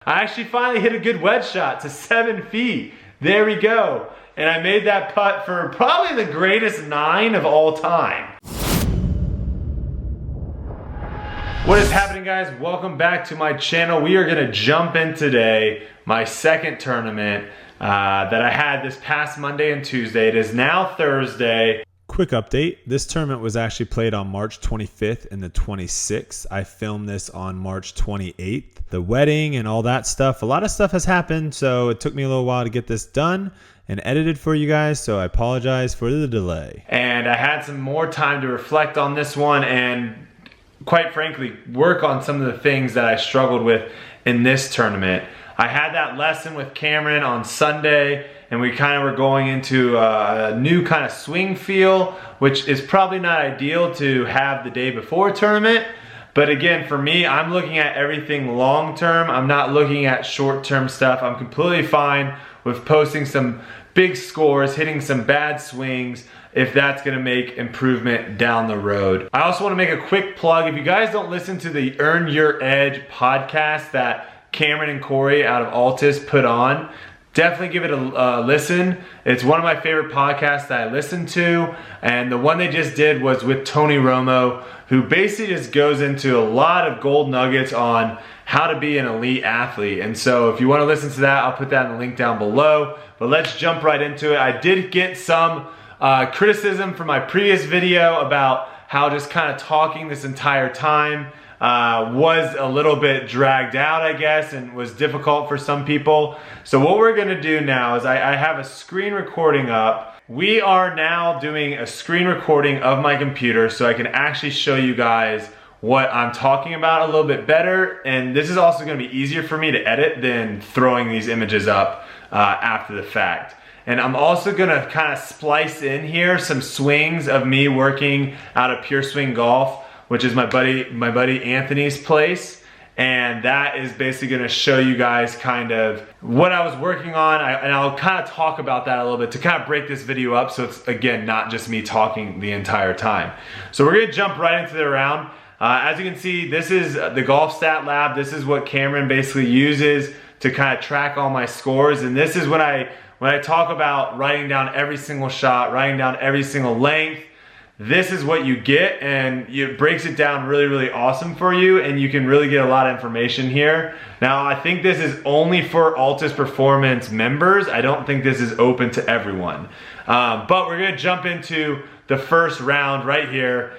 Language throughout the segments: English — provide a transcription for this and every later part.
I actually finally hit a good wedge shot to 7 feet. There we go. And I made that putt for probably the greatest 9 of all time. What is happening, guys? Welcome back to my channel. We are gonna jump in today, my second tournament that I had this past Monday and Tuesday. It is now Thursday. Quick update, this tournament was actually played on March 25th and the 26th. I filmed this on March 28th. The wedding and all that stuff, a lot of stuff has happened, so it took me a little while to get this done and edited for you guys, so I apologize for the delay. And I had some more time to reflect on this one and quite frankly, work on some of the things that I struggled with in this tournament. I had that lesson with Cameron on Sunday, and we kind of were going into a new kind of swing feel, which is probably not ideal to have the day before a tournament. But again, for me, I'm looking at everything long term. I'm not looking at short term stuff. I'm completely fine with posting some big scores, hitting some bad swings, if that's gonna make improvement down the road. I also wanna make a quick plug. If you guys don't listen to the Earn Your Edge podcast that Cameron and Corey out of Altus put on, definitely give it a listen. It's one of my favorite podcasts that I listen to, and the one they just did was with Tony Romo, who basically just goes into a lot of gold nuggets on how to be an elite athlete. And so if you wanna listen to that, I'll put that in the link down below. But let's jump right into it. I did get some criticism from my previous video about how just kind of talking this entire time was a little bit dragged out, I guess, and was difficult for some people. So what we're gonna do now is I have a screen recording up. We are now doing a screen recording of my computer so I can actually show you guys what I'm talking about a little bit better. And this is also gonna be easier for me to edit than throwing these images up after the fact. And I'm also gonna kind of splice in here some swings of me working out of Pure Swing Golf, which is my buddy Anthony's place. And that is basically gonna show you guys kind of what I was working on. And I'll kind of talk about that a little bit to kind of break this video up so it's, again, not just me talking the entire time. So we're gonna jump right into the round. As you can see, this is the Golf Stat Lab. This is what Cameron basically uses to kind of track all my scores. And this is when I talk about writing down every single shot, writing down every single length, this is what you get, and it breaks it down really, really awesome for you, and you can really get a lot of information here. Now, I think this is only for Altus Performance members. I don't think this is open to everyone. But we're gonna jump into the first round right here.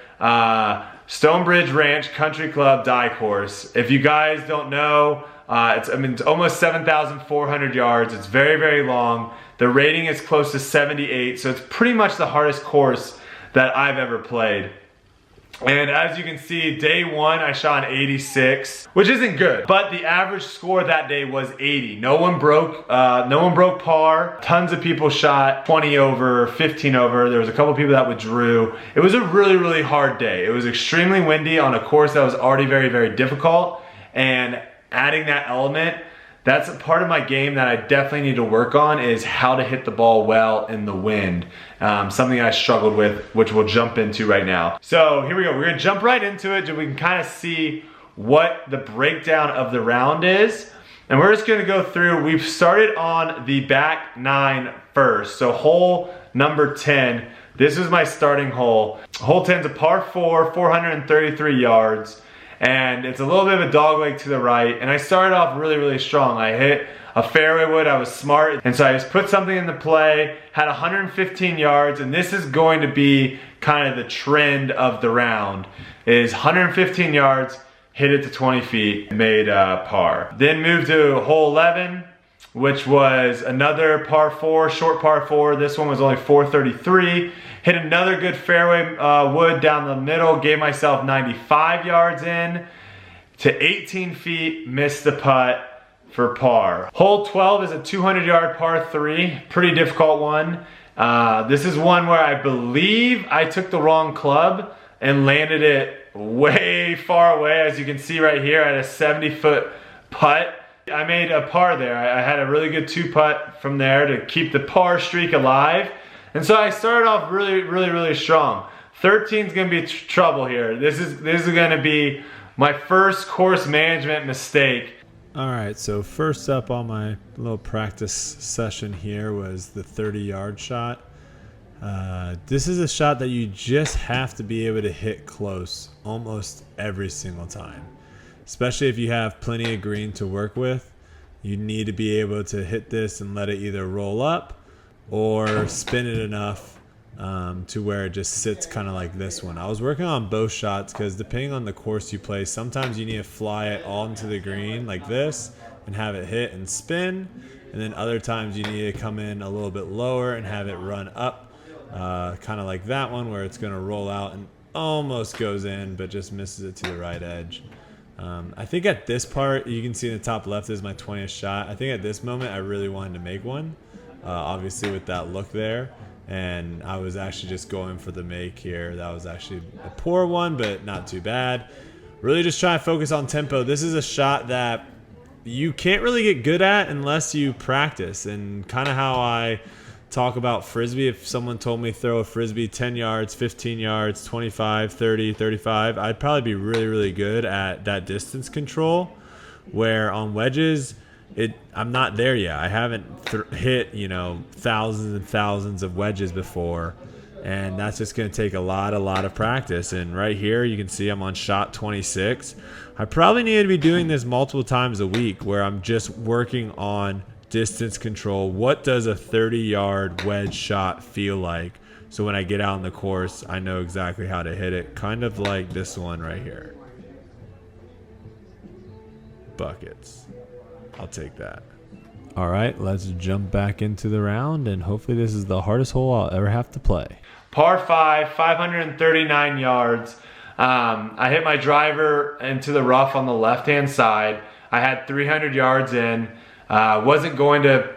Stonebridge Ranch Country Club DARKHORSE. If you guys don't know, it's almost 7,400 yards. It's very, very long. The rating is close to 78, so it's pretty much the hardest course that I've ever played. And as you can see, day one, I shot an 86, which isn't good, but the average score that day was 80. No one broke par. Tons of people shot 20 over, 15 over. There was a couple people that withdrew. It was a really, really hard day. It was extremely windy on a course that was already very, very difficult, and adding that element, that's a part of my game that I definitely need to work on, is how to hit the ball well in the wind. Something I struggled with, which we'll jump into right now. So here we go, we're gonna jump right into it so we can kind of see what the breakdown of the round is. And we're just gonna go through, we've started on the back 9 first. So hole number 10, this is my starting hole. Hole 10's a par 4, 433 yards. And it's a little bit of a dogleg to the right, and I started off really, really strong. I hit a fairway wood, I was smart, and so I just put something into play, had 115 yards, and this is going to be kind of the trend of the round, is 115 yards, hit it to 20 feet, made par. Then moved to hole 11, which was another par 4, short par 4. This one was only 433. Hit another good fairway wood down the middle, gave myself 95 yards in to 18 feet, missed the putt for par. Hole 12 is a 200-yard par 3, pretty difficult one. This is one where I believe I took the wrong club and landed it way far away. As you can see right here, I had a 70-foot putt. I made a par there. I had a really good 2-putt from there to keep the par streak alive. And so I started off really strong. 13 is gonna be trouble here. This is gonna be my first course management mistake. All right, so first up on my little practice session here was the 30-yard shot. This is a shot that you just have to be able to hit close almost every single time, especially if you have plenty of green to work with. You need to be able to hit this and let it either roll up or spin it enough to where it just sits kind of like this one. I was working on both shots because depending on the course you play, sometimes you need to fly it all into the green like this and have it hit and spin, and then other times you need to come in a little bit lower and have it run up, kind of like that one where it's going to roll out and almost goes in but just misses it to the right edge. I think at this part, you can see in the top left is my 20th shot. I think at this moment I really wanted to make one, obviously with that look there. And I was actually just going for the make here. That was actually a poor one, but not too bad. Really just trying to focus on tempo. This is a shot that you can't really get good at unless you practice. And kind of how I talk about Frisbee, if someone told me throw a Frisbee 10 yards, 15 yards, 25, 30, 35, I'd probably be really, really good at that distance control. Where on wedges, I'm not there yet. I haven't hit, thousands and thousands of wedges before, and that's just going to take a lot of practice. And right here, you can see I'm on shot 26. I probably need to be doing this multiple times a week where I'm just working on distance control. What does a 30-yard wedge shot feel like? So when I get out on the course, I know exactly how to hit it, kind of like this one right here. Buckets. I'll take that. All right, let's jump back into the round, and hopefully this is the hardest hole I'll ever have to play. Par 5, 539 yards. I hit my driver into the rough on the left-hand side. I had 300 yards in. Wasn't going to,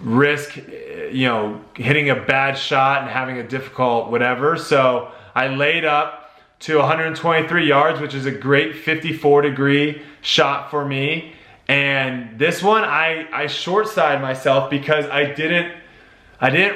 risk, hitting a bad shot and having a difficult whatever. So I laid up to 123 yards, which is a great 54-degree shot for me. And this one, I short-sided myself because I didn't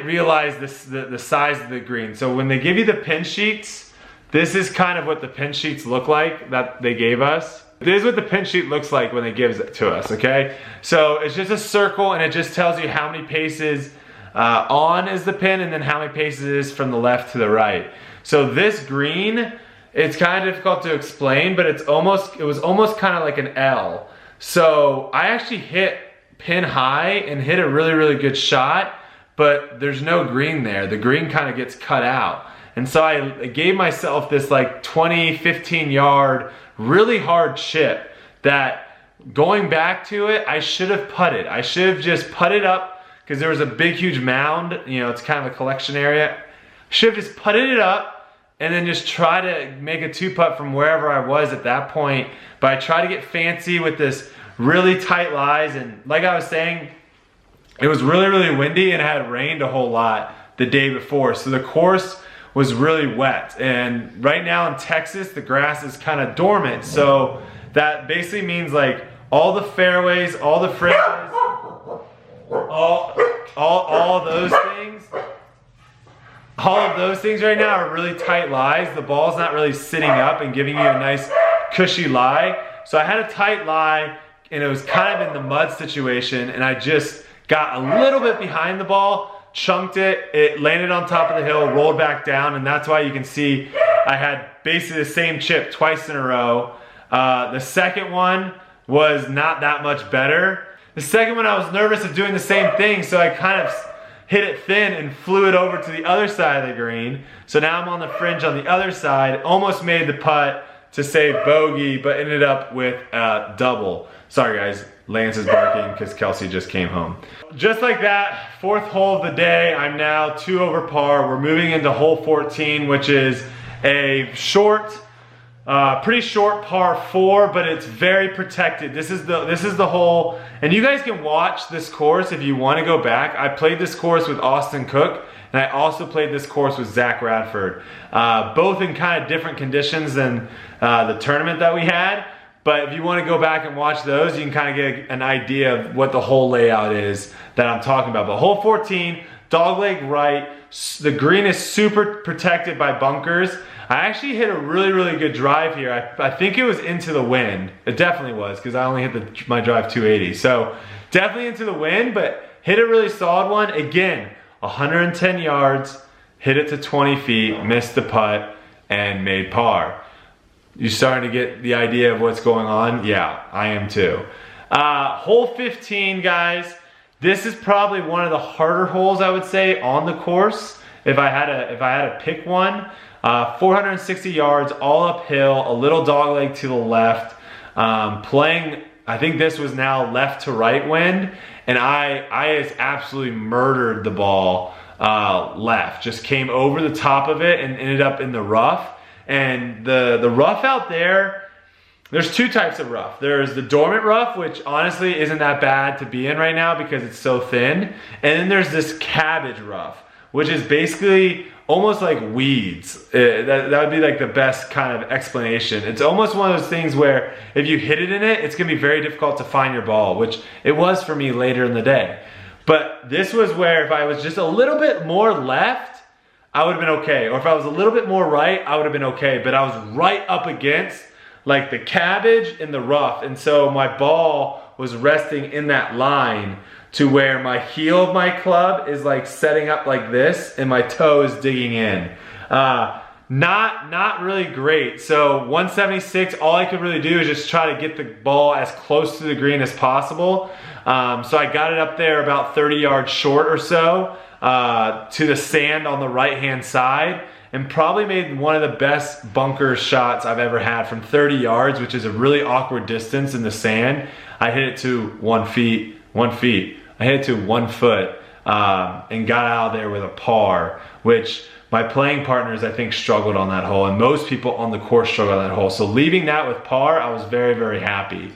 realize the size of the green. So when they give you the pin sheets, this is kind of what the pin sheets look like that they gave us. This is what the pin sheet looks like when they give it to us, okay? So it's just a circle, and it just tells you how many paces on is the pin and then how many paces it is from the left to the right. So this green, it's kind of difficult to explain, but it was almost kind of like an L. So I actually hit pin high and hit a really, really good shot, but there's no green there. The green kind of gets cut out. And so I gave myself this like 20, 15 yard, really hard chip that going back to it, I should have putted. I should have just putted up because there was a big, huge mound. It's kind of a collection area. Should have just putted it up and then just try to make a two-putt from wherever I was at that point. But I tried to get fancy with this really tight lies, and like I was saying, it was really, really windy and it had rained a whole lot the day before. So the course was really wet. And right now in Texas, the grass is kind of dormant. So that basically means like all the fairways, all the fringes, all those things, all of those things right now are really tight lies. The ball's not really sitting up and giving you a nice cushy lie. So I had a tight lie and it was kind of in the mud situation, and I just got a little bit behind the ball, chunked it, it landed on top of the hill, rolled back down, and that's why you can see I had basically the same chip twice in a row. The second one was not that much better. The second one I was nervous of doing the same thing, so I kind of hit it thin and flew it over to the other side of the green. So now I'm on the fringe on the other side, almost made the putt to save bogey, but ended up with a double. Sorry guys, Lance is barking because Kelsey just came home. Just like that, fourth hole of the day, I'm now 2 over par. We're moving into hole 14, which is a short, pretty short par 4, but it's very protected. This is the hole, and you guys can watch this course if you want to go back. I played this course with Austin Cook, and I also played this course with Zach Radford, both in kind of different conditions than the tournament that we had. But if you want to go back and watch those, you can kind of get an idea of what the whole layout is that I'm talking about. But hole 14, dogleg right. The green is super protected by bunkers. I actually hit a really, really good drive here. I think it was into the wind. It definitely was, because I only hit my drive 280. So definitely into the wind, but hit a really solid one. Again, 110 yards, hit it to 20 feet, missed the putt, and made par. You starting to get the idea of what's going on? Yeah, I am too. Hole 15, guys. This is probably one of the harder holes, I would say, on the course. If I had to pick one, 460 yards, all uphill, a little dogleg to the left. Playing, I think this was now left to right wind, and I just absolutely murdered the ball left. Just came over the top of it and ended up in the rough. And the rough out there, there's two types of rough. There's the dormant rough, which honestly isn't that bad to be in right now because it's so thin. And then there's this cabbage rough, which is basically almost like weeds. That would be like the best kind of explanation. It's almost one of those things where if you hit it in it, it's gonna be very difficult to find your ball, which it was for me later in the day. But this was where if I was just a little bit more left, I would have been okay. Or if I was a little bit more right, I would have been okay. But I was right up against like the cabbage and the rough. And so my ball was resting in that line to where my heel of my club is like setting up like this and my toe is digging in. Not really great. So 176, all I could really do is just try to get the ball as close to the green as possible. So I got it up there about 30 yards short or so to the sand on the right-hand side, and probably made one of the best bunker shots I've ever had from 30 yards, which is a really awkward distance in the sand. I hit it to 1 feet. I hit it to 1 foot and got out of there with a par, which my playing partners, I think, struggled on that hole, and most people on the course struggled on that hole. So leaving that with par, I was very, very happy.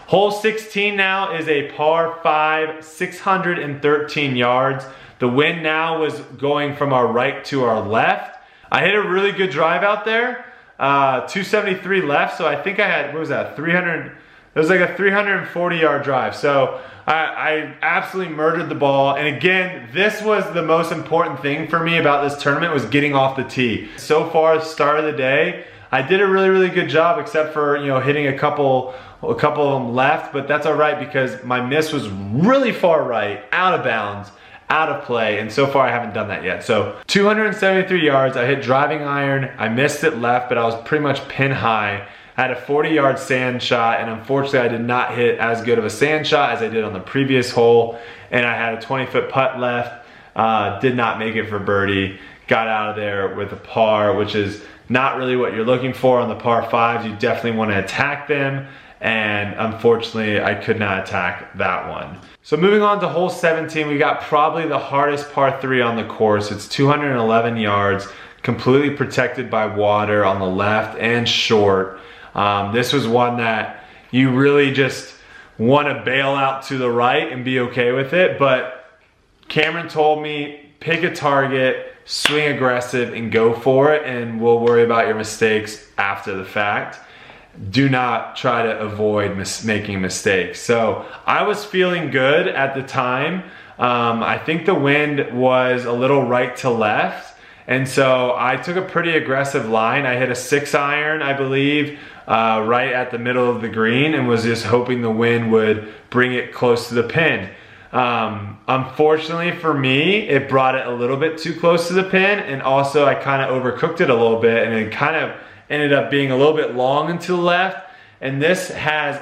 Hole 16 now is a par 5, 613 yards. The wind now was going from our right to our left. I hit a really good drive out there, 273 left, so I think I had, what was that, 300, it was like a 340 yard drive. So I absolutely murdered the ball. And again, this was the most important thing for me about this tournament, was getting off the tee. So far, the start of the day, I did a really, really good job, except for, you know, hitting a couple of them left, but that's all right because my miss was really far right, out of bounds, out of play, and so far I haven't done that yet. So 273 yards, I hit driving iron, I missed it left, but I was pretty much pin high. I had a 40-yard sand shot, and unfortunately I did not hit as good of a sand shot as I did on the previous hole, and I had a 20-foot putt left, did not make it for birdie, got out of there with a par, which is not really what you're looking for on the par 5s. You definitely want to attack them, and unfortunately I could not attack that one. So moving on to hole 17, we got probably the hardest par 3 on the course. It's 211 yards, completely protected by water on the left and short. This was one that you really just want to bail out to the right and be okay with it, but Cameron told me, pick a target, swing aggressive, and go for it, and we'll worry about your mistakes after the fact. Do not try to avoid making mistakes. So I was feeling good at the time. I think the wind was a little right to left, and so I took a pretty aggressive line. I hit a 6-iron, I believe, right at the middle of the green, and was just hoping the wind would bring it close to the pin. Unfortunately for me, it brought it a little bit too close to the pin, and also I kind of overcooked it a little bit, and it kind of ended up being a little bit long and to the left. And this has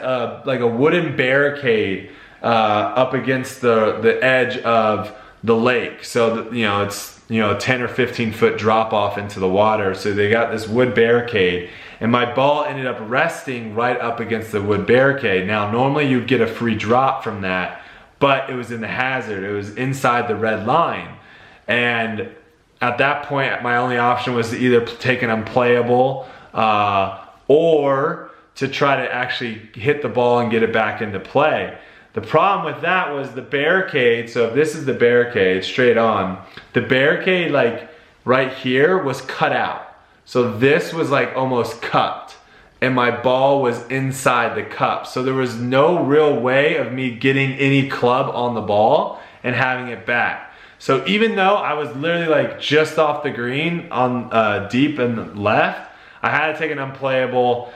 like a wooden barricade up against the edge of the lake. So it's a 10 or 15 foot drop off into the water. So they got this wood barricade, and my ball ended up resting right up against the wood barricade. Now normally you'd get a free drop from that, but it was in the hazard. It was inside the red line, and at that point my only option was to either take an unplayable or to try to actually hit the ball and get it back into play. The problem with that was the barricade. So if this is the barricade straight on, the barricade like right here was cut out. So this was like almost cupped, and my ball was inside the cup. So there was no real way of me getting any club on the ball and having it back. So even though I was literally like just off the green on deep and left, I had to take an unplayable,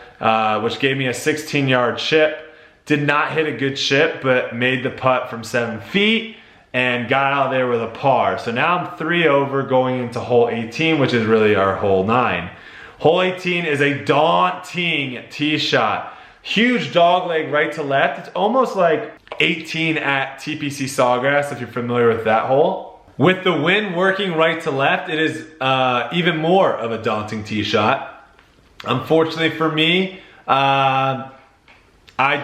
which gave me a 16-yard chip. Did not hit a good chip, but made the putt from 7 feet and got out of there with a par. So now I'm 3 over going into hole 18, which is really our hole 9. Hole 18 is a daunting tee shot. Huge dog leg right to left. It's almost like 18 at TPC Sawgrass, if you're familiar with that hole. With the wind working right to left, it is even more of a daunting tee shot. Unfortunately for me, I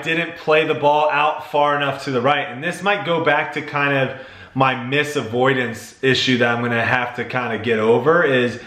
didn't play the ball out far enough to the right. And this might go back to kind of my miss avoidance issue that I'm gonna have to kind of get over is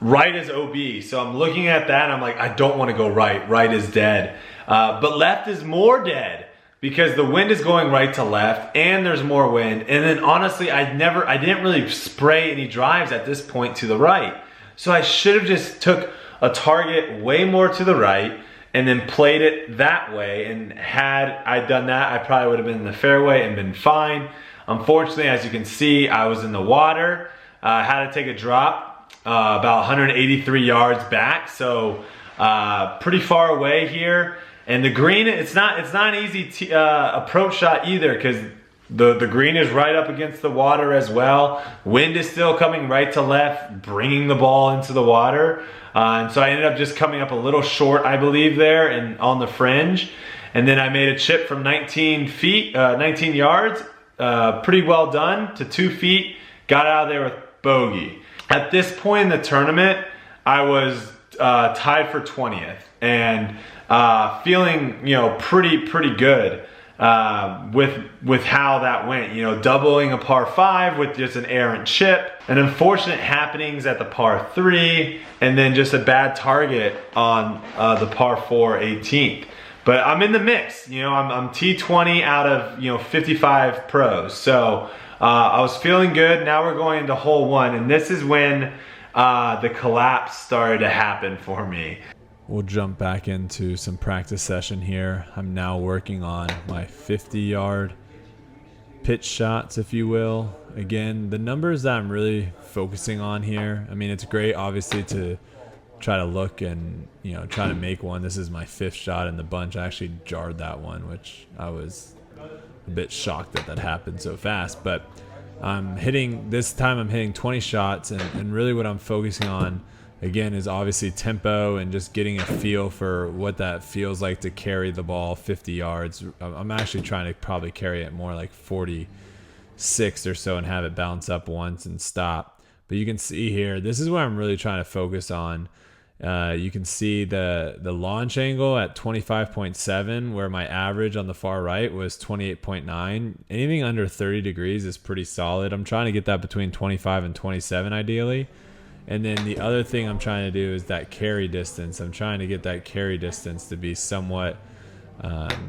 right is OB. So I'm looking at that and I'm like, I don't wanna go right. Right is dead. But left is more dead because the wind is going right to left and there's more wind. And then honestly, I didn't really spray any drives at this point to the right. So I should have just took a target way more to the right and then played it that way. And had I done that, I probably would have been in the fairway and been fine. Unfortunately, as you can see, I was in the water. I had to take a drop about 183 yards back. So pretty far away here. And the green, it's not an easy approach shot either because the green is right up against the water as well. Wind is still coming right to left, bringing the ball into the water. And so I ended up just coming up a little short, I believe, there and on the fringe. And then I made a chip from 19 yards, pretty well done, to 2 feet. Got out of there with bogey. At this point in the tournament, I was tied for 20th and feeling, pretty good with how that went. Doubling a par 5 with just an errant chip, and unfortunate happenings at the par 3, and then just a bad target on the par 4 18th. But I'm in the mix. I'm T20 out of 55 pros. So I was feeling good. Now we're going into hole 1, and this is when the collapse started to happen for me. We'll jump back into some practice session here. I'm now working on my 50-yard pitch shots, if you will. Again, the numbers that I'm really focusing on here, I mean, it's great obviously to try to look and try to make one. This is my 5th shot in the bunch. I actually jarred that one, which I was a bit shocked that happened so fast. But this time I'm hitting 20 shots, and really what I'm focusing on again is obviously tempo and just getting a feel for what that feels like to carry the ball 50 yards. I'm actually trying to probably carry it more like 46 or so and have it bounce up once and stop. But you can see here, this is where I'm really trying to focus on. You can see the launch angle at 25.7, where my average on the far right was 28.9. Anything under 30 degrees is pretty solid. I'm trying to get that between 25 and 27 ideally. And then the other thing I'm trying to do is that carry distance. I'm trying to get that carry distance to be somewhat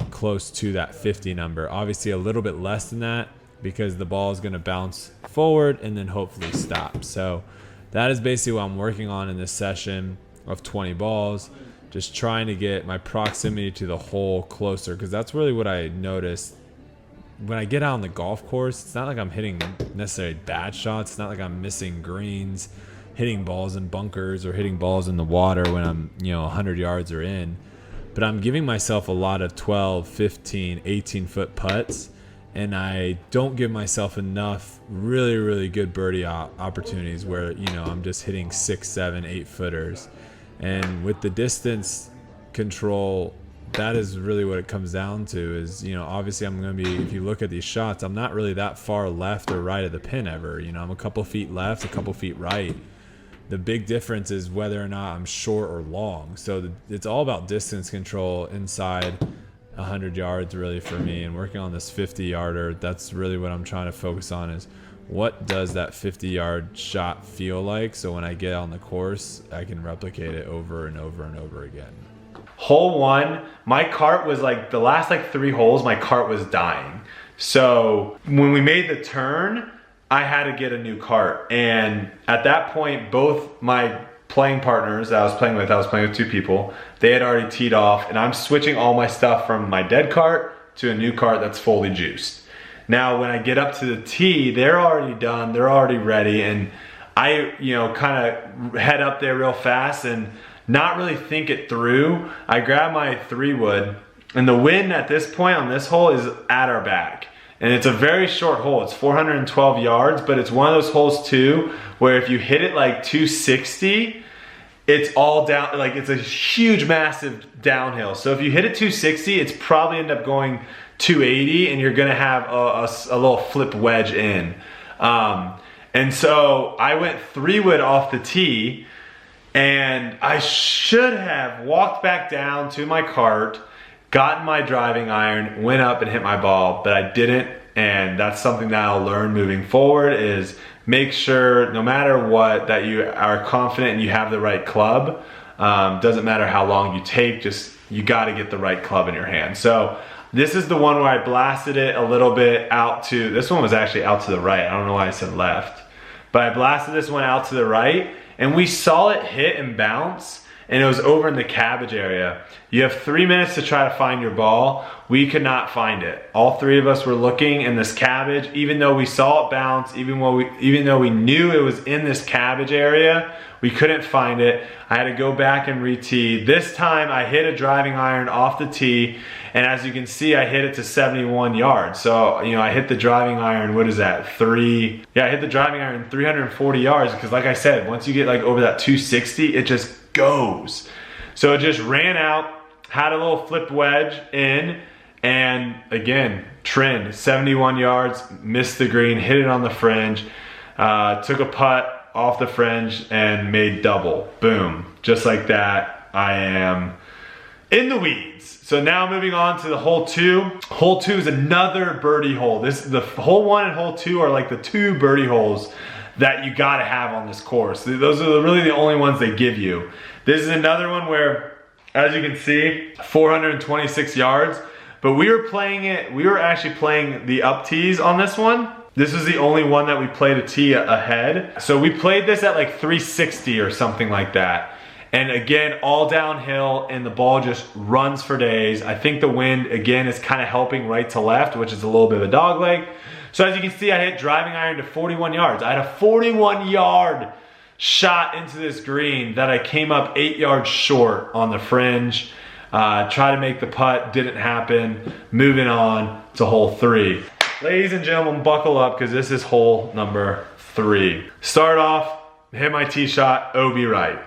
close to that 50 number. Obviously a little bit less than that because the ball is going to bounce forward and then hopefully stop. So that is basically what I'm working on in this session of 20 balls. Just trying to get my proximity to the hole closer, because that's really what I noticed when I get out on the golf course. It's not like I'm hitting necessarily bad shots. It's not like I'm missing greens, hitting balls in bunkers or hitting balls in the water when I'm 100 yards or in, but I'm giving myself a lot of 12, 15, 18 foot putts, and I don't give myself enough really good birdie opportunities where I'm just hitting 6, 7, 8 footers. And with the distance control, that is really what it comes down to is, obviously I'm going to be, if you look at these shots, I'm not really that far left or right of the pin ever. I'm a couple feet left, a couple feet right. The big difference is whether or not I'm short or long. So it's all about distance control inside 100 yards really for me. And working on this 50-yarder, that's really what I'm trying to focus on is what does that 50-yard shot feel like? So when I get on the course, I can replicate it over and over and over again. Hole 1, my cart was like, the last 3 holes, my cart was dying. So when we made the turn, I had to get a new cart. And at that point, both my playing partners that I was playing with 2 people, they had already teed off, and I'm switching all my stuff from my dead cart to a new cart that's fully juiced. Now, when I get up to the tee, they're already done, they're already ready, and I, kind of head up there real fast and not really think it through. I grab my 3-wood, and the wind at this point on this hole is at our back. And it's a very short hole. It's 412 yards, but it's one of those holes too, where if you hit it like 260, it's all down, like it's a huge, massive downhill. So if you hit it 260, it's probably end up going 280, and you're gonna have a little flip wedge in. And so I went 3-wood off the tee, and I should have walked back down to my cart, gotten my driving iron, went up and hit my ball, but I didn't. And that's something that I'll learn moving forward, is make sure no matter what that you are confident and you have the right club. Doesn't matter how long you take, just you got to get the right club in your hand. So this is the one where I blasted it a little bit out to, this one was actually out to the right. I don't know why I said left, but I blasted this one out to the right, and we saw it hit and bounce, and it was over in the cabbage area. You have 3 minutes to try to find your ball. We could not find it. All 3 of us were looking in this cabbage, even though we saw it bounce, even though we knew it was in this cabbage area, we couldn't find it. I had to go back and re-tee. This time I hit a driving iron off the tee, and as you can see, I hit it to 71 yards. So, I hit the driving iron, what is that, I hit the driving iron 340 yards, because like I said, once you get like over that 260, it just goes. So it just ran out, had a little flip wedge in, and again, trend, 71 yards, missed the green, hit it on the fringe, took a putt off the fringe and made double. Boom. Just like that, I am in the weeds. So now moving on to the hole 2. Hole 2 is another birdie hole. The hole 1 and hole 2 are like the 2 birdie holes that you gotta have on this course. Those are really the only ones they give you. This is another one where, as you can see, 426 yards, but we were actually playing the up tees on this one. This is the only one that we played a tee ahead. So we played this at like 360 or something like that. And again, all downhill, and the ball just runs for days. I think the wind, again, is kind of helping right to left, which is a little bit of a dog leg. So as you can see, I hit driving iron to 41 yards. I had a 41-yard shot into this green that I came up 8 yards short on the fringe. Try to make the putt, didn't happen. Moving on to hole 3. Ladies and gentlemen, buckle up, because this is hole number 3. Start off, hit my tee shot, OB right.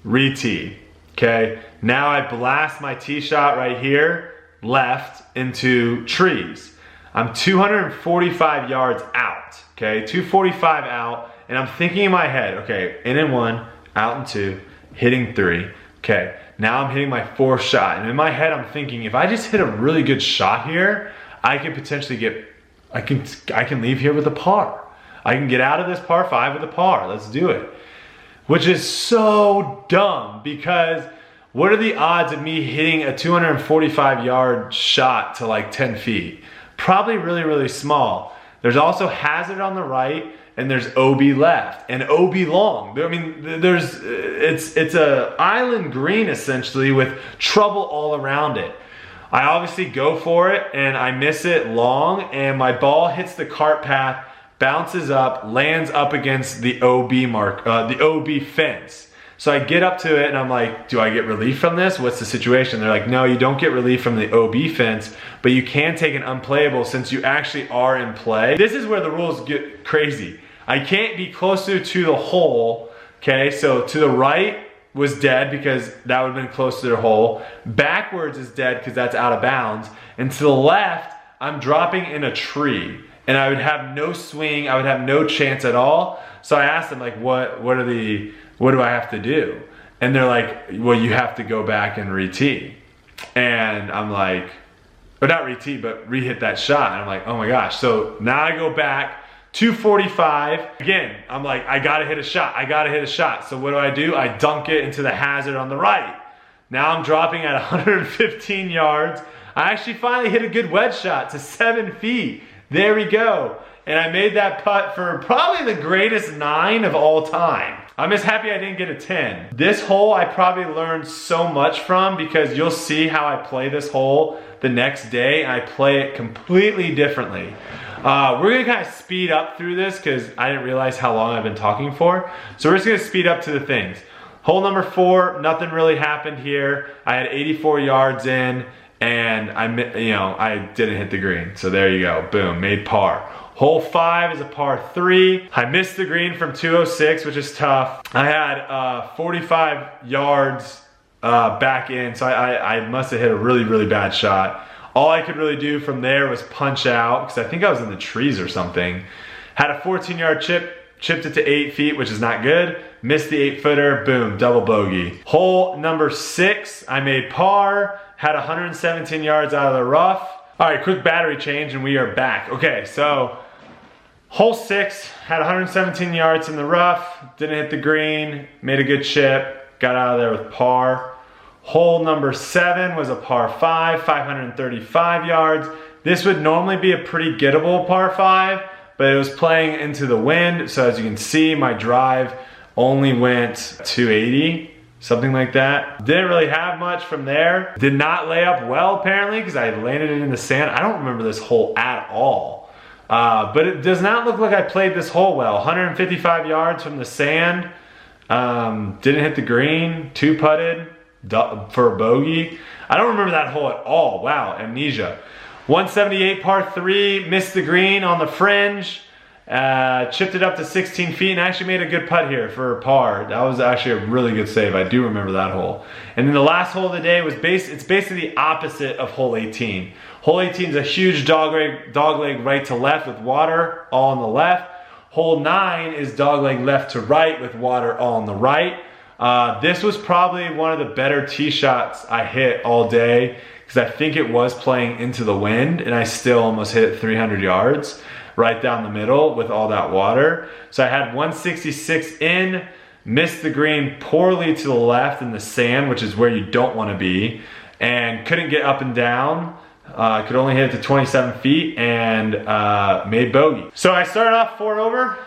Re-tee, okay? Now I blast my tee shot right here, left, into trees. I'm 245 yards out, okay? 245 out, and I'm thinking in my head, okay, in and 1, out and 2, hitting 3, okay? Now I'm hitting my 4th shot, and in my head I'm thinking, if I just hit a really good shot here, I could potentially get, I can leave here with a par. I can get out of this par 5 with a par. Let's do it. Which is so dumb, because what are the odds of me hitting a 245 yard shot to like 10 feet? Probably really, really small. There's also hazard on the right, and there's OB left and OB long. I mean, it's a island green essentially with trouble all around it. I obviously go for it and I miss it long, and my ball hits the cart path, bounces up, lands up against the OB mark, the OB fence. So I get up to it and I'm like, do I get relief from this? What's the situation? They're like, no, you don't get relief from the OB fence, but you can take an unplayable since you actually are in play. This is where the rules get crazy. I can't be closer to the hole, okay? So to the right was dead because that would have been close to their hole. Backwards is dead because that's out of bounds. And to the left, I'm dropping in a tree. And I would have no swing, I would have no chance at all. So I asked them, like, what do I have to do? And they're like, well, you have to go back and re-tee. And I'm like, or not re-tee, but re-hit that shot. And I'm like, oh my gosh. So now I go back, 245. Again, I'm like, I gotta hit a shot, I gotta hit a shot. So what do? I dunk it into the hazard on the right. Now I'm dropping at 115 yards. I actually finally hit a good wedge shot to 7 feet. There we go. And I made that putt for probably the greatest 9 of all time. I'm just happy I didn't get a 10. This hole I probably learned so much from, because you'll see how I play this hole the next day, and I play it completely differently. We're gonna kind of speed up through this because I didn't realize how long I've been talking for. So we're just gonna speed up to the things. Hole number 4, nothing really happened here. I had 84 yards in, and I didn't hit the green. So there you go, boom, made par. Hole 5 is a par 3. I missed the green from 206, which is tough. I had 45 yards back in, so I must have hit a really, really bad shot. All I could really do from there was punch out, because I think I was in the trees or something. Had a 14-yard chip, chipped it to 8 feet, which is not good. Missed the 8-footer, boom, double bogey. Hole number 6, I made par, had 117 yards out of the rough. All right, quick battery change and we are back. Okay, so hole 6, had 117 yards in the rough, didn't hit the green, made a good chip, got out of there with par. Hole number 7 was a par 5, 535 yards. This would normally be a pretty gettable par 5, but it was playing into the wind, so as you can see, my drive only went 280, something like that. Didn't really have much from there. Did not lay up well, apparently, because I landed it in the sand. I don't remember this hole at all. But it does not look like I played this hole well. 155 yards from the sand. Didn't hit the green, 2-putted for a bogey. I don't remember that hole at all. Wow, amnesia. 178 par 3, missed the green on the fringe. Chipped it up to 16 feet and actually made a good putt here for a par. That was actually a really good save. I do remember that hole. And then the last hole of the day was it's basically the opposite of hole 18. Hole 18 is a huge dogleg right to left with water all on the left. Hole 9 is dogleg left to right with water all on the right. This was probably one of the better tee shots I hit all day because I think it was playing into the wind and I still almost hit 300 yards. Right down the middle with all that water. So I had 166 in, missed the green poorly to the left in the sand, which is where you don't want to be, and couldn't get up and down. Could only hit it to 27 feet and made bogey. So I started off 4 over,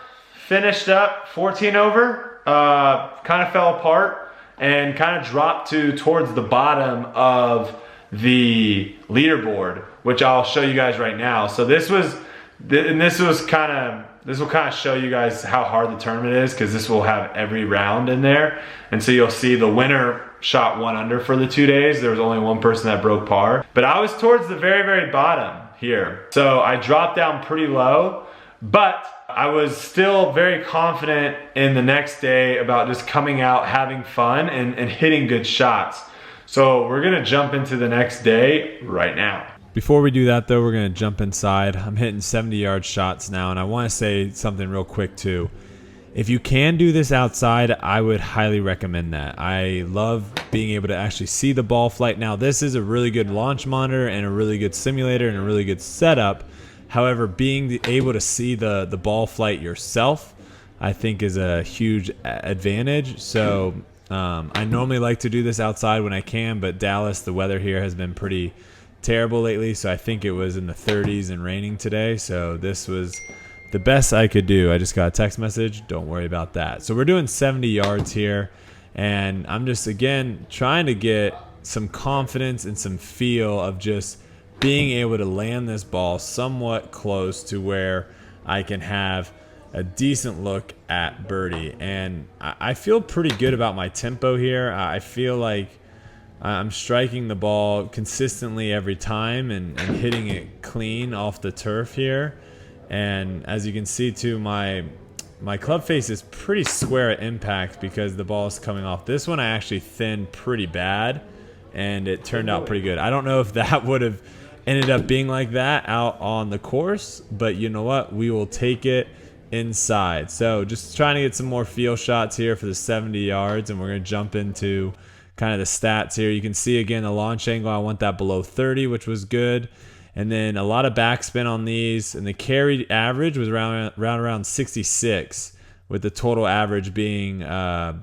finished up 14 over, kind of fell apart and kind of dropped towards the bottom of the leaderboard, which I'll show you guys right now. So this will kind of show you guys how hard the tournament is because this will have every round in there. And so you'll see the winner shot 1 under for the 2 days. There was only one person that broke par. But I was towards the very, very bottom here. So I dropped down pretty low, but I was still very confident in the next day about just coming out, having fun, and hitting good shots. So we're gonna jump into the next day right now. Before we do that though, we're going to jump inside. I'm hitting 70-yard shots now, and I want to say something real quick too. If you can do this outside, I would highly recommend that. I love being able to actually see the ball flight. Now, this is a really good launch monitor and a really good simulator and a really good setup. However, being able to see the ball flight yourself, I think is a huge advantage. So I normally like to do this outside when I can, but Dallas, the weather here has been pretty terrible lately, so I think it was in the 30s and raining today, so this was the best I could do. I just got a text message, don't worry about that. So we're doing 70 yards here, and I'm just again trying to get some confidence and some feel of just being able to land this ball somewhat close to where I can have a decent look at birdie. And I feel pretty good about my tempo here. I feel like I'm striking the ball consistently every time and hitting it clean off the turf here. And as you can see too, my club face is pretty square at impact because the ball is coming off. This one I actually thinned pretty bad and it turned out pretty good. I don't know if that would have ended up being like that out on the course, but you know what? We will take it inside. So just trying to get some more feel shots here for the 70 yards, and we're going to jump into kind of the stats here. You can see again the launch angle, I want that below 30, which was good. And then a lot of backspin on these, and the carried average was around 66, with the total average being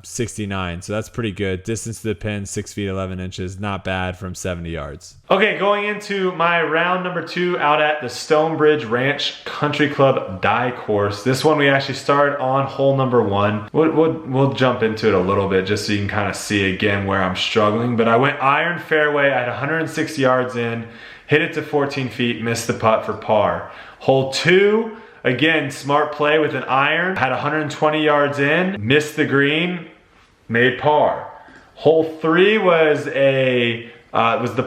69. So that's pretty good. Distance to the pin, 6 feet 11 inches. Not bad from 70 yards. Okay, going into my round number 2 out at the Stonebridge Ranch Country Club DARKHORSE. This one we actually started on hole number 1. We'll jump into it a little bit just so you can kind of see again where I'm struggling. But I went iron fairway. I had 106 yards in. Hit it to 14 feet, missed the putt for par. Hole 2, again, smart play with an iron. Had 120 yards in, missed the green, made par. Hole 3 was the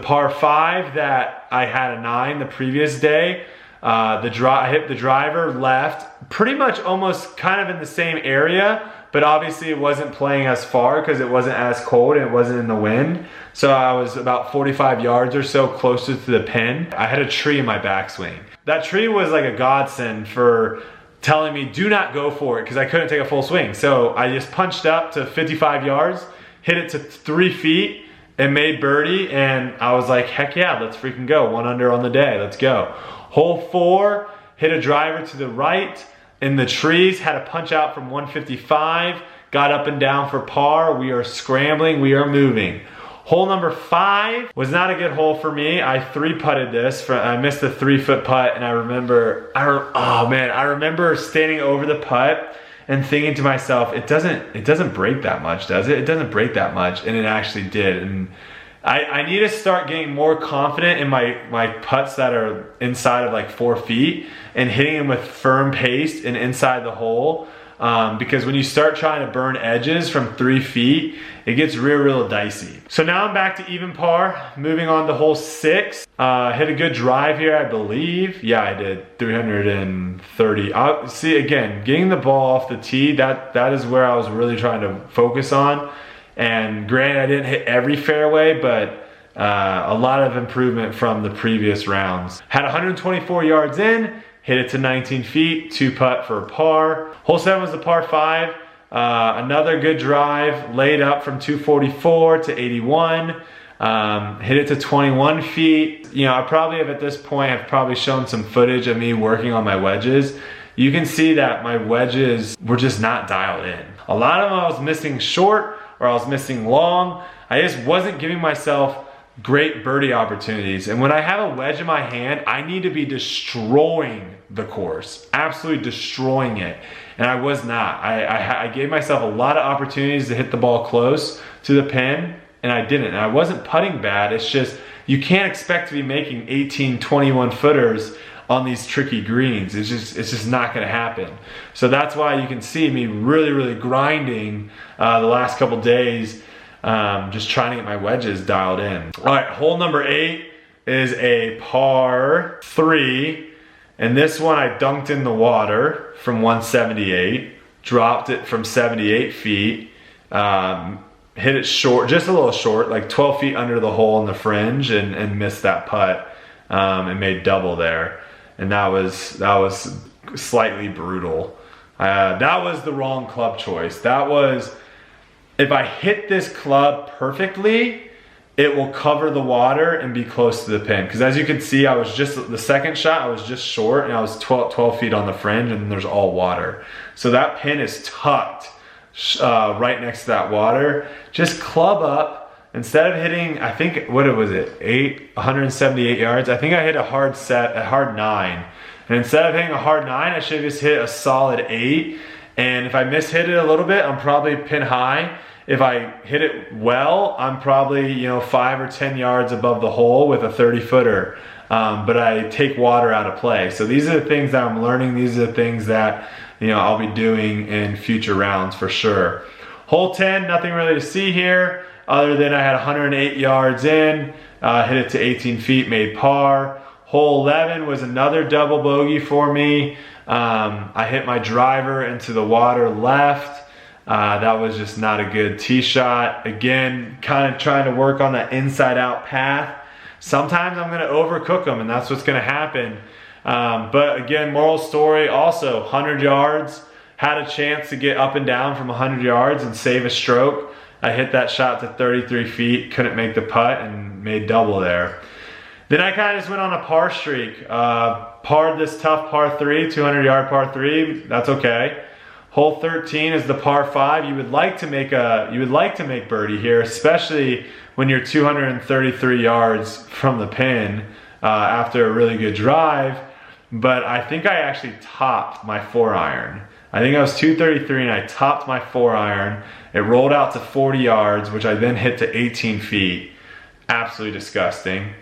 par 5 that I had a 9 the previous day. I hit the driver left, pretty much almost kind of in the same area, but obviously it wasn't playing as far because it wasn't as cold and it wasn't in the wind. So I was about 45 yards or so closer to the pin. I had a tree in my backswing. That tree was like a godsend for telling me do not go for it because I couldn't take a full swing. So I just punched up to 55 yards, hit it to 3 feet, and made birdie, and I was like, heck yeah, let's freaking go. 1 under on the day, let's go. Hole 4, hit a driver to the right in the trees, had a punch out from 155, got up and down for par. We are scrambling, we are moving. Hole number 5 was not a good hole for me. I 3-putted this. I missed a 3-foot putt, and I remember standing over the putt and thinking to myself, it doesn't break that much, does it? It doesn't break that much, and it actually did. And I need to start getting more confident in my putts that are inside of like 4 feet and hitting them with firm pace and inside the hole. Because when you start trying to burn edges from 3 feet, it gets real dicey. So now I'm back to even par, moving on to hole 6. Hit a good drive here, I believe. Yeah, I did, 330. See, again, getting the ball off the tee, that is where I was really trying to focus on. And granted, I didn't hit every fairway, but a lot of improvement from the previous rounds. Had 124 yards in, hit it to 19 feet, 2-putt for a par. Hole 7 was the par 5. Another good drive, laid up from 244 to 81. Hit it to 21 feet. You know, I probably have at this point have probably shown some footage of me working on my wedges. You can see that my wedges were just not dialed in. A lot of them I was missing short or I was missing long. I just wasn't giving myself great birdie opportunities. And when I have a wedge in my hand, I need to be destroying the course, absolutely destroying it. And I was not. I gave myself a lot of opportunities to hit the ball close to the pin, and I didn't. And I wasn't putting bad. It's just, you can't expect to be making 18, 21 footers on these tricky greens. It's just not gonna happen. So that's why you can see me really grinding the last couple days, just trying to get my wedges dialed in. All right, hole number 8 is a par 3. And this one I dunked in the water from 178, dropped it from 78 feet, hit it short, just a little short, like 12 feet under the hole in the fringe, and missed that putt, and made double there. And that was slightly brutal. That was the wrong club choice. That was, if I hit this club perfectly, it will cover the water and be close to the pin. Because as you can see, I was just, the second shot, I was just short, and I was 12 feet on the fringe, and there's all water. So that pin is tucked right next to that water. Just club up. Instead of hitting, I think, what was it, 178 yards, I think I hit a hard 9. And instead of hitting a hard 9, I should have just hit a solid 8. And if I mishit it a little bit, I'm probably pin high. If I hit it well, I'm probably, you know, 5 or 10 yards above the hole with a 30-footer. But I take water out of play. So these are the things that I'm learning. These are the things that, you know, I'll be doing in future rounds for sure. Hole 10, nothing really to see here, other than I had 108 yards in, hit it to 18 feet, made par. Hole 11 was another double bogey for me. I hit my driver into the water left. That was just not a good tee shot. Again, kind of trying to work on that inside out path. Sometimes I'm gonna overcook them, and that's what's gonna happen. But again, moral story, also 100 yards, had a chance to get up and down from 100 yards and save a stroke. I hit that shot to 33 feet, couldn't make the putt, and made double there. Then I kind of just went on a par streak. Parred this tough par 3, 200-yard par 3, that's okay. Hole 13 is the par 5. You would like to make birdie here, especially when you're 233 yards from the pin after a really good drive. But I think I actually topped my 4-iron. I think I was 233 and I topped my 4-iron. It rolled out to 40 yards, which I then hit to 18 feet. Absolutely disgusting.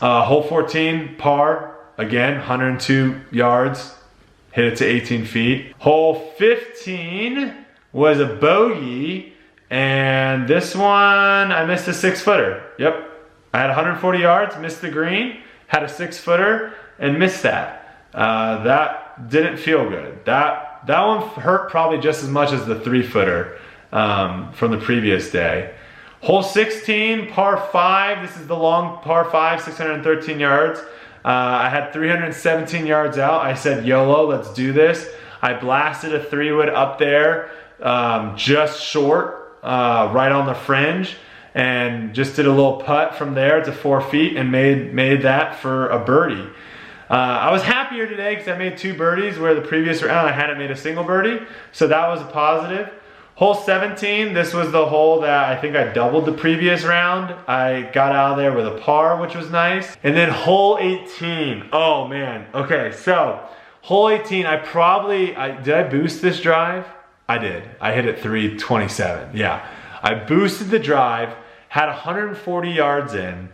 Hole 14, par. again, 102 yards, hit it to 18 feet. Hole 15 was a bogey, and this one, I missed a 6-footer. Yep, I had 140 yards, missed the green, had a 6-footer, and missed that. That didn't feel good. That one hurt probably just as much as the 3-footer from the previous day. Hole 16, par 5. This is the long par 5, 613 yards. I had 317 yards out. I said, YOLO, let's do this. I blasted a 3-wood up there, just short, right on the fringe, and just did a little putt from there to 4 feet and made that for a birdie. I was happier today because I made 2 birdies where the previous round I hadn't made a single birdie, so that was a positive. Hole 17, this was the hole that I think I doubled the previous round. I got out of there with a par, which was nice. And then hole 18, oh man. Okay, so hole 18, did I boost this drive? I did. I hit it 327, yeah. I boosted the drive, had 140 yards in.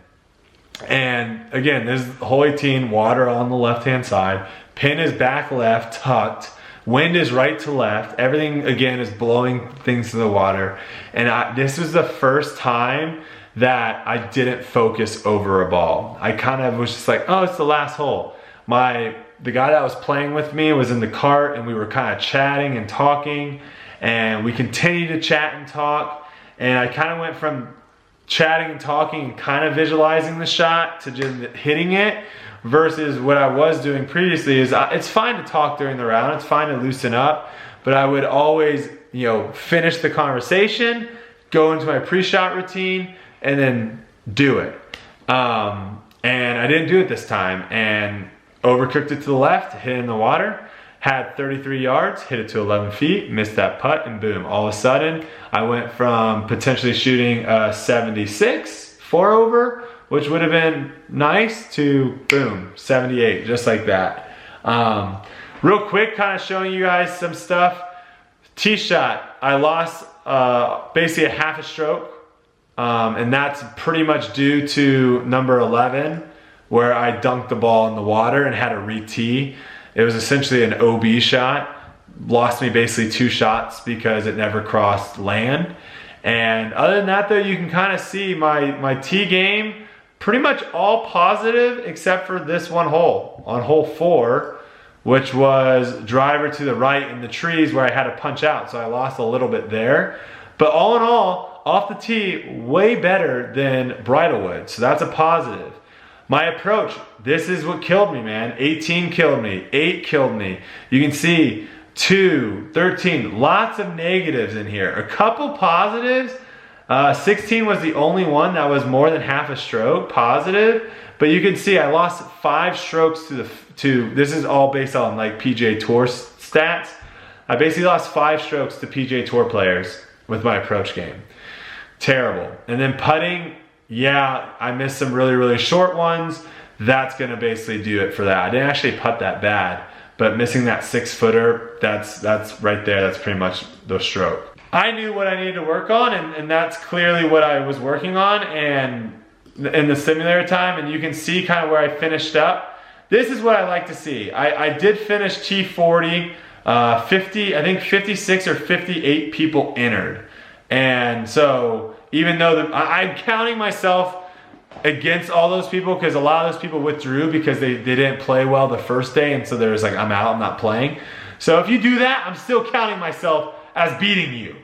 And again, this is hole 18, water on the left-hand side. Pin is back left, tucked. Wind is right to left. Everything, again, is blowing things to the water. And this was the first time that I didn't focus over a ball. I kind of was just like, oh, it's the last hole. The guy that was playing with me was in the cart, and we were kind of chatting and talking. And we continued to chat and talk. And I kind of went from chatting and talking and kind of visualizing the shot to just hitting it. Versus what I was doing previously is it's fine to talk during the round, it's fine to loosen up, but I would always, finish the conversation, go into my pre-shot routine, and then do it. And I didn't do it this time, and overcooked it to the left, hit it in the water, had 33 yards, hit it to 11 feet, missed that putt, and boom, all of a sudden, I went from potentially shooting 76, 4 over, which would have been nice, to boom, 78, just like that. Real quick, kind of showing you guys some stuff. Tee shot, I lost basically a half a stroke, and that's pretty much due to number 11, where I dunked the ball in the water and had a re-tee. It was essentially an OB shot. Lost me basically 2 shots because it never crossed land. And other than that though, you can kind of see my tee game, pretty much all positive except for this one hole, on hole 4, which was driver to the right in the trees where I had to punch out, so I lost a little bit there. But all in all, off the tee, way better than Bridlewood, so that's a positive. My approach, this is what killed me, man. 18 killed me, 8 killed me. You can see 2, 13, lots of negatives in here. A couple positives. 16 was the only one that was more than half a stroke positive, but you can see I lost 5 strokes to this is all based on like PGA Tour stats. I basically lost 5 strokes to PGA Tour players with my approach game. Terrible. And then putting, yeah, I missed some really, really short ones. That's gonna basically do it for that. I didn't actually putt that bad, but missing that 6-footer, that's right there, that's pretty much the stroke. I knew what I needed to work on, and that's clearly what I was working on and in the simulator time, and you can see kind of where I finished up. This is what I like to see. I did finish T40, 50, I think 56 or 58 people entered. And so even though I'm counting myself against all those people because a lot of those people withdrew because they didn't play well the first day, and so they're just like, I'm out, I'm not playing. So if you do that, I'm still counting myself as beating you.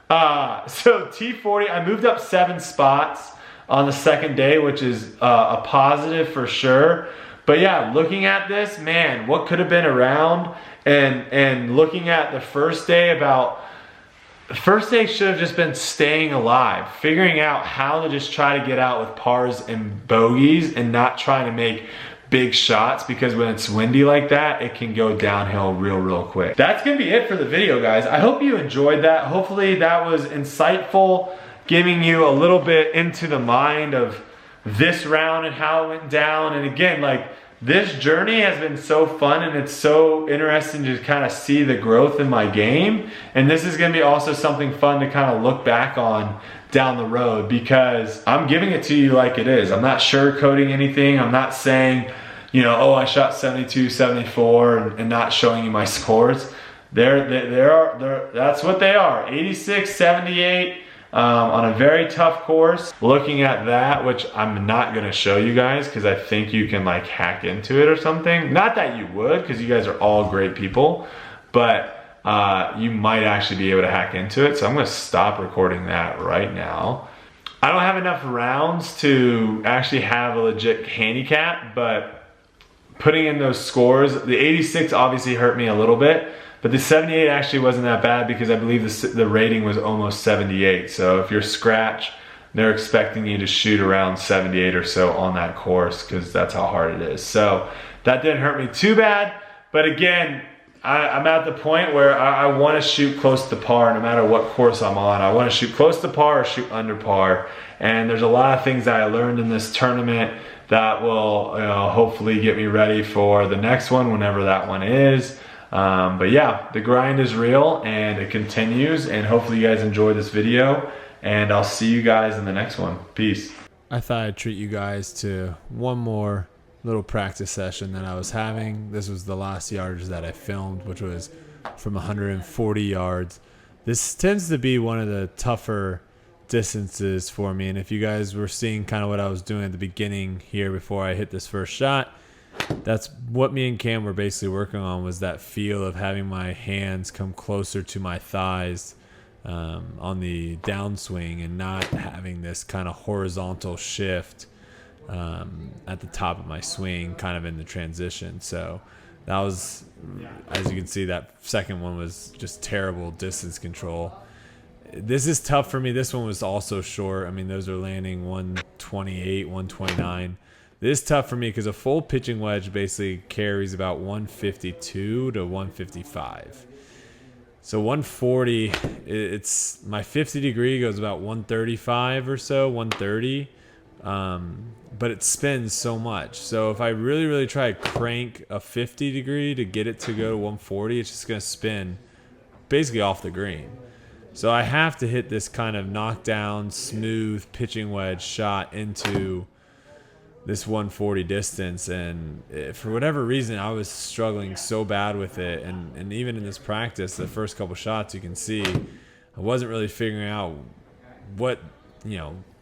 So T40, I moved up 7 spots on the second day, which is a positive for sure. But yeah, looking at this, man, what could have been around, and looking at the first day, the first day should have just been staying alive, figuring out how to just try to get out with pars and bogeys and not trying to make big shots, because when it's windy like that, it can go downhill real quick. That's gonna be it for the video, guys. I hope you enjoyed that. Hopefully that was insightful, giving you a little bit into the mind of this round and how it went down. And again, like, this journey has been so fun, and it's so interesting to kind of see the growth in my game. And this is gonna be also something fun to kind of look back on down the road, because I'm giving it to you like it is. I'm not sugarcoating anything. I'm not saying, you know, oh, I shot 72, 74 and not showing you my scores. That's what they are, 86, 78 on a very tough course. Looking at that, which I'm not gonna show you guys because I think you can like hack into it or something. Not that you would, because you guys are all great people, but you might actually be able to hack into it. So I'm gonna stop recording that right now. I don't have enough rounds to actually have a legit handicap, but putting in those scores, the 86 obviously hurt me a little bit, but the 78 actually wasn't that bad because I believe the rating was almost 78. So if you're scratch, they're expecting you to shoot around 78 or so on that course because that's how hard it is. So that didn't hurt me too bad. But again, I'm at the point where I want to shoot close to par no matter what course I'm on. I want to shoot close to par or shoot under par. And there's a lot of things that I learned in this tournament that will hopefully get me ready for the next one, whenever that one is. But yeah, the grind is real and it continues, and hopefully you guys enjoyed this video, and I'll see you guys in the next one. Peace. I thought I'd treat you guys to one more little practice session that I was having. This was the last yardage that I filmed, which was from 140 yards. This tends to be one of the tougher distances for me, and if you guys were seeing kind of what I was doing at the beginning here before I hit this first shot, that's what me and Cam were basically working on, was that feel of having my hands come closer to my thighs on the downswing and not having this kind of horizontal shift at the top of my swing kind of in the transition. So that was, as you can see, that second one was just terrible distance control. This is tough for me. This one was also short. I mean, those are landing 128, 129. This is tough for me because a full pitching wedge basically carries about 152 to 155. So 140, it's my 50 degree goes about 135 or so, 130. But it spins so much. So if I really try to crank a 50 degree to get it to go to 140, it's just going to spin basically off the green. So I have to hit this kind of knockdown, smooth pitching wedge shot into this 140 distance, and for whatever reason I was struggling so bad with it, and even in this practice, the first couple shots, you can see I wasn't really figuring out what,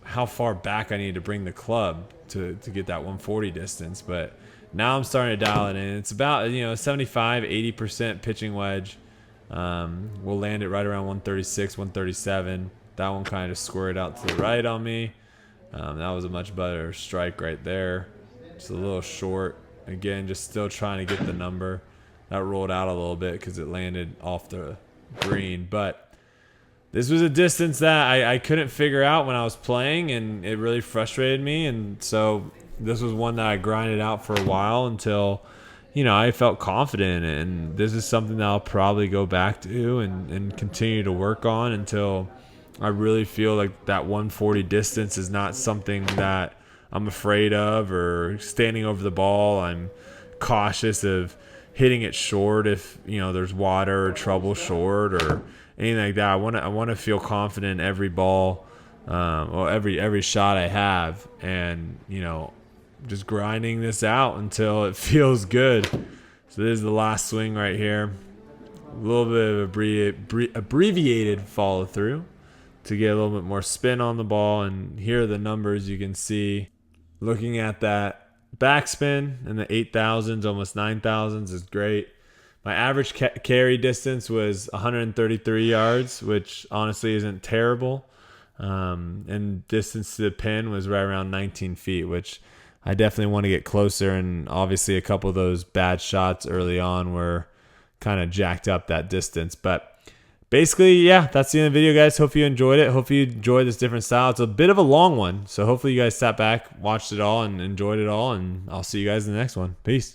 how far back I need to bring the club to get that 140 distance. But now I'm starting to dial it in. It's about 75-80% pitching wedge. We'll land it right around 136, 137. That one kind of squared out to the right on me. That was a much better strike right there. Just a little short. Again, just still trying to get the number. That rolled out a little bit because it landed off the green. But this was a distance that I couldn't figure out when I was playing, and it really frustrated me. And so this was one that I grinded out for a while until, I felt confident. And this is something that I'll probably go back to and continue to work on until I really feel like that 140 distance is not something that I'm afraid of, or standing over the ball, I'm cautious of hitting it short if there's water or trouble short or anything like that. I want to feel confident in every ball, or every shot I have, and just grinding this out until it feels good. So this is the last swing right here. A little bit of abbreviated follow through to get a little bit more spin on the ball. And here are the numbers you can see. Looking at that backspin in the 8,000s, almost 9,000s is great. My average carry distance was 133 yards, which honestly isn't terrible. And distance to the pin was right around 19 feet, which I definitely want to get closer. And obviously a couple of those bad shots early on were kind of jacked up that distance. But basically, yeah, that's the end of the video, guys. Hope you enjoyed it. Hope you enjoyed this different style. It's a bit of a long one, so hopefully you guys sat back, watched it all, and enjoyed it all, and I'll see you guys in the next one. Peace.